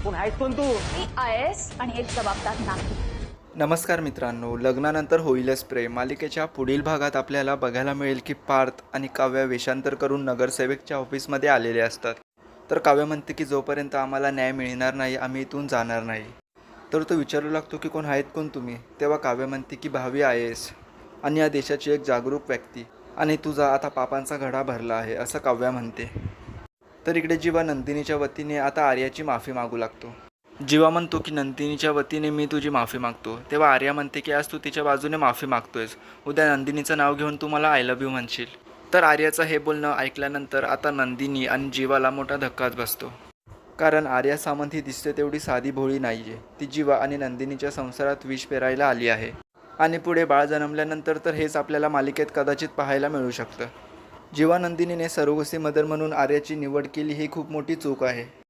कोण आहेस कोण तू? मी IAS आणि एक जबाबदार नागरिक. नमस्कार मित्रांनो, लग्नानंतर होईलच प्रेम मालिकेच्या पुढील भागात आपल्याला बघायला मिळेल की पार्थ आणि काव्या वेषांतर करून नगरसेवकच्या ऑफिसमध्ये आलेले असतात. तर काव्या म्हणते की जोपर्यंत आम्हाला न्याय मिळणार नाही आम्ही इथून जाणार नाही. तर तो विचारू लागतो की कोण आहेत कोण तुम्ही. तेव्हा काव्या म्हणते की भावी IAS आणि या देशाची एक जागरूक व्यक्ती आणि तुझा आता पापांचा घडा भरला आहे असं काव्या म्हणते. तर इकडे जीवा नंदिनीच्या वतीने आता आर्याची माफी मागू लागतो. जीवा म्हणतो की नंदिनीच्या वतीने मी तुझी माफी मागतो. तेव्हा आर्या म्हणते की आज तू तिच्या बाजूने माफी मागतोयस, उद्या नंदिनीचं नाव घेऊन तू मला आय लव्ह यू म्हणशील. तर आर्याचं हे बोलणं ऐकल्यानंतर आता नंदिनी आणि जीवाला मोठा धक्काच बसतो. कारण आर्या सामंत ही दिसते तेवढी साधी भोळी नाही आहे. ती जीवा आणि नंदिनीच्या संसारात विष पेरायला आली आहे. आणि पुढे बाळ जन्मल्यानंतर तर हेच आपल्याला मालिकेत कदाचित पाहायला मिळू शकतं. जीवा नंदिनीने सरोगसी मदर म्हणून आर्याची निवड केली ही खूप मोठी चूक आहे.